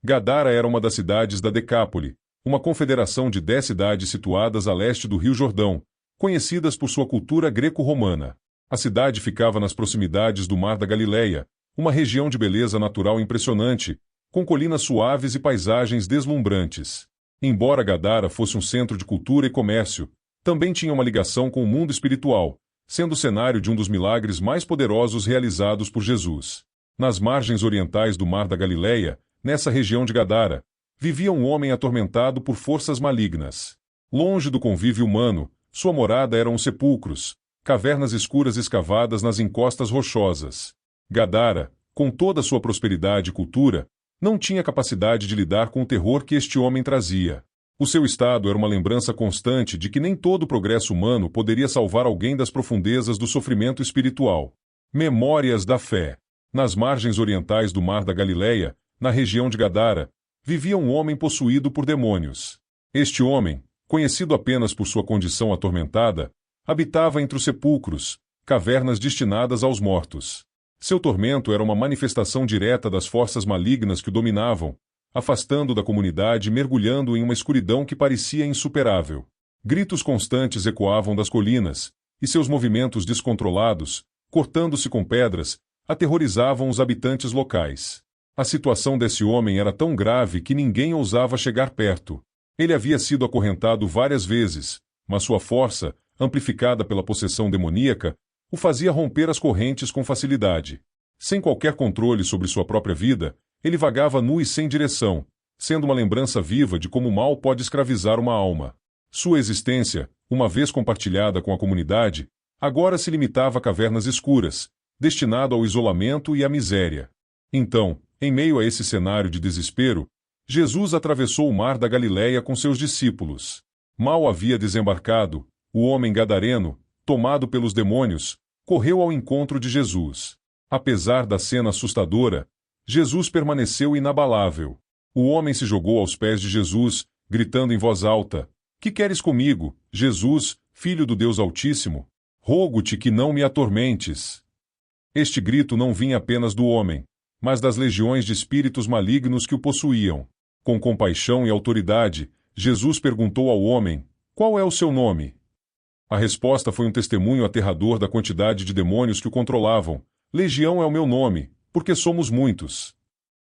Gadara era uma das cidades da Decápole, uma confederação de 10 cidades situadas a leste do Rio Jordão, conhecidas por sua cultura greco-romana. A cidade ficava nas proximidades do Mar da Galileia, uma região de beleza natural impressionante, com colinas suaves e paisagens deslumbrantes. Embora Gadara fosse um centro de cultura e comércio, também tinha uma ligação com o mundo espiritual, sendo o cenário de um dos milagres mais poderosos realizados por Jesus. Nas margens orientais do Mar da Galileia, nessa região de Gadara, vivia um homem atormentado por forças malignas. Longe do convívio humano, sua morada eram os sepulcros, cavernas escuras escavadas nas encostas rochosas. Gadara, com toda sua prosperidade e cultura, não tinha capacidade de lidar com o terror que este homem trazia. O seu estado era uma lembrança constante de que nem todo o progresso humano poderia salvar alguém das profundezas do sofrimento espiritual. Memórias da fé. Nas margens orientais do Mar da Galileia, na região de Gadara, vivia um homem possuído por demônios. Este homem, conhecido apenas por sua condição atormentada, habitava entre os sepulcros, cavernas destinadas aos mortos. Seu tormento era uma manifestação direta das forças malignas que o dominavam, afastando da comunidade e mergulhando em uma escuridão que parecia insuperável. Gritos constantes ecoavam das colinas, e seus movimentos descontrolados, cortando-se com pedras, aterrorizavam os habitantes locais. A situação desse homem era tão grave que ninguém ousava chegar perto. Ele havia sido acorrentado várias vezes, mas sua força, amplificada pela possessão demoníaca, o fazia romper as correntes com facilidade. Sem qualquer controle sobre sua própria vida, ele vagava nu e sem direção, sendo uma lembrança viva de como o mal pode escravizar uma alma. Sua existência, uma vez compartilhada com a comunidade, agora se limitava a cavernas escuras, destinado ao isolamento e à miséria. Então, em meio a esse cenário de desespero, Jesus atravessou o Mar da Galileia com seus discípulos. Mal havia desembarcado, o homem gadareno, tomado pelos demônios, correu ao encontro de Jesus. Apesar da cena assustadora, Jesus permaneceu inabalável. O homem se jogou aos pés de Jesus, gritando em voz alta: "Que queres comigo, Jesus, Filho do Deus Altíssimo? Rogo-te que não me atormentes." Este grito não vinha apenas do homem, mas das legiões de espíritos malignos que o possuíam. Com compaixão e autoridade, Jesus perguntou ao homem: "Qual é o seu nome?" A resposta foi um testemunho aterrador da quantidade de demônios que o controlavam. "Legião é o meu nome, porque somos muitos."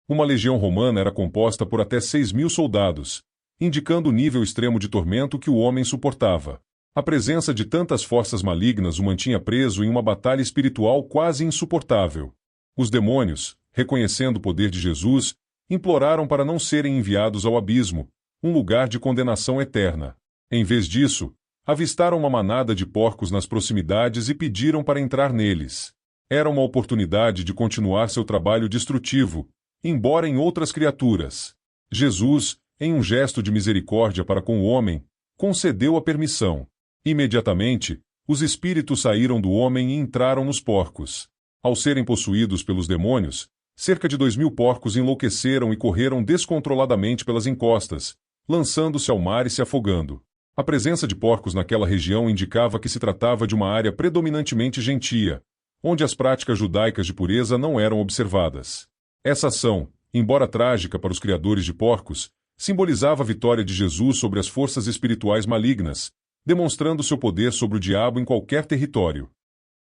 Uma legião romana era composta por até 6.000 soldados, indicando o nível extremo de tormento que o homem suportava. A presença de tantas forças malignas o mantinha preso em uma batalha espiritual quase insuportável. Os demônios, reconhecendo o poder de Jesus, imploraram para não serem enviados ao abismo, um lugar de condenação eterna. Em vez disso, avistaram uma manada de porcos nas proximidades e pediram para entrar neles. Era uma oportunidade de continuar seu trabalho destrutivo, embora em outras criaturas. Jesus, em um gesto de misericórdia para com o homem, concedeu a permissão. Imediatamente, os espíritos saíram do homem e entraram nos porcos. Ao serem possuídos pelos demônios, cerca de 2.000 porcos enlouqueceram e correram descontroladamente pelas encostas, lançando-se ao mar e se afogando. A presença de porcos naquela região indicava que se tratava de uma área predominantemente gentia, onde as práticas judaicas de pureza não eram observadas. Essa ação, embora trágica para os criadores de porcos, simbolizava a vitória de Jesus sobre as forças espirituais malignas, demonstrando seu poder sobre o diabo em qualquer território.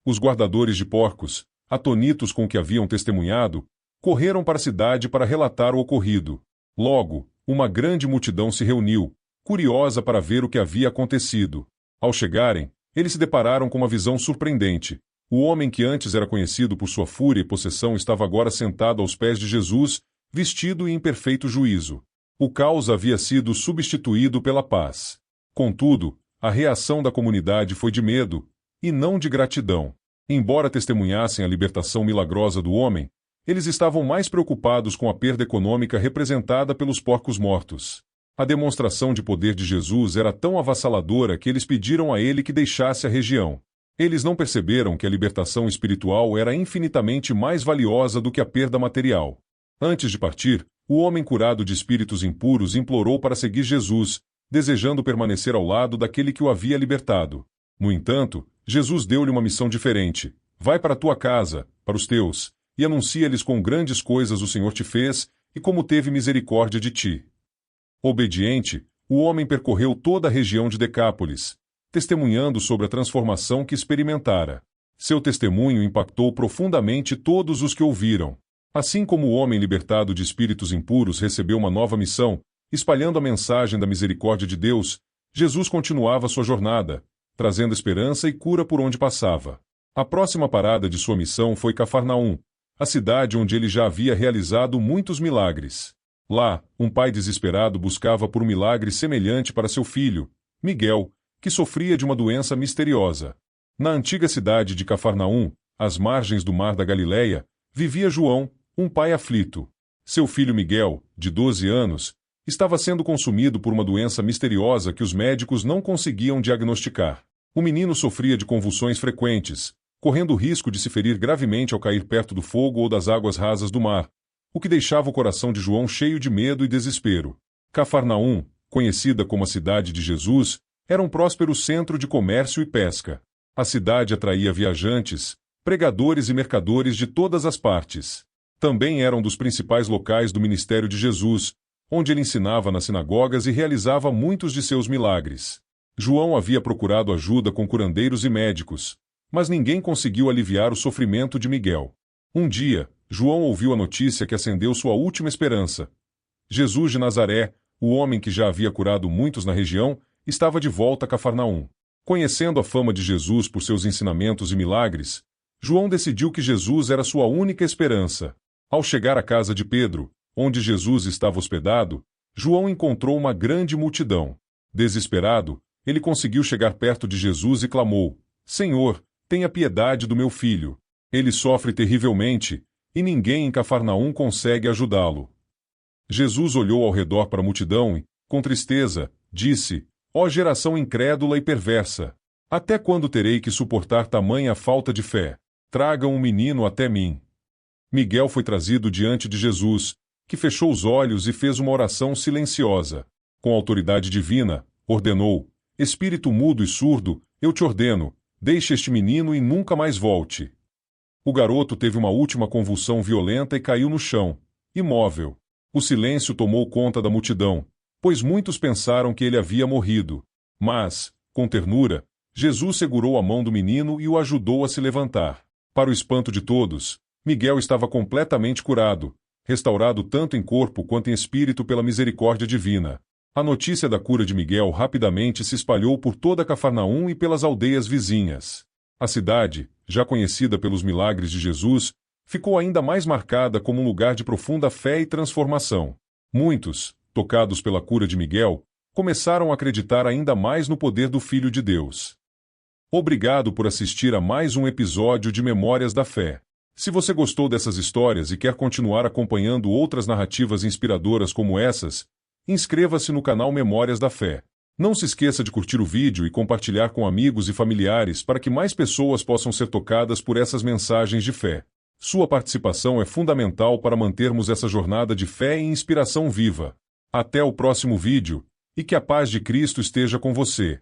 Os guardadores de porcos, atonitos com o que haviam testemunhado, correram para a cidade para relatar o ocorrido. Logo, uma grande multidão se reuniu, curiosa para ver o que havia acontecido. Ao chegarem, eles se depararam com uma visão surpreendente. O homem que antes era conhecido por sua fúria e possessão estava agora sentado aos pés de Jesus, vestido e em perfeito juízo. O caos havia sido substituído pela paz. Contudo, a reação da comunidade foi de medo, e não de gratidão. Embora testemunhassem a libertação milagrosa do homem, eles estavam mais preocupados com a perda econômica representada pelos porcos mortos. A demonstração de poder de Jesus era tão avassaladora que eles pediram a ele que deixasse a região. Eles não perceberam que a libertação espiritual era infinitamente mais valiosa do que a perda material. Antes de partir, o homem curado de espíritos impuros implorou para seguir Jesus, desejando permanecer ao lado daquele que o havia libertado. No entanto, Jesus deu-lhe uma missão diferente. Vai para a tua casa, para os teus, e anuncia-lhes quão grandes coisas o Senhor te fez, e como teve misericórdia de ti. Obediente, o homem percorreu toda a região de Decápolis, testemunhando sobre a transformação que experimentara. Seu testemunho impactou profundamente todos os que ouviram. Assim como o homem libertado de espíritos impuros recebeu uma nova missão, espalhando a mensagem da misericórdia de Deus, Jesus continuava sua jornada, trazendo esperança e cura por onde passava. A próxima parada de sua missão foi Cafarnaum, a cidade onde ele já havia realizado muitos milagres. Lá, um pai desesperado buscava por um milagre semelhante para seu filho, Miguel, que sofria de uma doença misteriosa. Na antiga cidade de Cafarnaum, às margens do mar da Galileia, vivia João, um pai aflito. Seu filho Miguel, de 12 anos, estava sendo consumido por uma doença misteriosa que os médicos não conseguiam diagnosticar. O menino sofria de convulsões frequentes, correndo o risco de se ferir gravemente ao cair perto do fogo ou das águas rasas do mar, o que deixava o coração de João cheio de medo e desespero. Cafarnaum, conhecida como a cidade de Jesus, era um próspero centro de comércio e pesca. A cidade atraía viajantes, pregadores e mercadores de todas as partes. Também era um dos principais locais do ministério de Jesus, onde ele ensinava nas sinagogas e realizava muitos de seus milagres. João havia procurado ajuda com curandeiros e médicos, mas ninguém conseguiu aliviar o sofrimento de Miguel. Um dia, João ouviu a notícia que acendeu sua última esperança. Jesus de Nazaré, o homem que já havia curado muitos na região, estava de volta a Cafarnaum. Conhecendo a fama de Jesus por seus ensinamentos e milagres, João decidiu que Jesus era sua única esperança. Ao chegar à casa de Pedro, onde Jesus estava hospedado, João encontrou uma grande multidão. Desesperado, ele conseguiu chegar perto de Jesus e clamou: Senhor, tenha piedade do meu filho. Ele sofre terrivelmente, e ninguém em Cafarnaum consegue ajudá-lo. Jesus olhou ao redor para a multidão e, com tristeza, disse: Ó geração incrédula e perversa! Até quando terei que suportar tamanha falta de fé? Tragam um menino até mim. Miguel foi trazido diante de Jesus, que fechou os olhos e fez uma oração silenciosa. Com autoridade divina, ordenou: Espírito mudo e surdo, eu te ordeno, deixe este menino e nunca mais volte. O garoto teve uma última convulsão violenta e caiu no chão, imóvel. O silêncio tomou conta da multidão, pois muitos pensaram que ele havia morrido. Mas, com ternura, Jesus segurou a mão do menino e o ajudou a se levantar. Para o espanto de todos, Miguel estava completamente curado, restaurado tanto em corpo quanto em espírito pela misericórdia divina. A notícia da cura de Miguel rapidamente se espalhou por toda Cafarnaum e pelas aldeias vizinhas. A cidade, já conhecida pelos milagres de Jesus, ficou ainda mais marcada como um lugar de profunda fé e transformação. Muitos, tocados pela cura de Miguel, começaram a acreditar ainda mais no poder do Filho de Deus. Obrigado por assistir a mais um episódio de Memórias da Fé. Se você gostou dessas histórias e quer continuar acompanhando outras narrativas inspiradoras como essas, inscreva-se no canal Memórias da Fé. Não se esqueça de curtir o vídeo e compartilhar com amigos e familiares para que mais pessoas possam ser tocadas por essas mensagens de fé. Sua participação é fundamental para mantermos essa jornada de fé e inspiração viva. Até o próximo vídeo, e que a paz de Cristo esteja com você.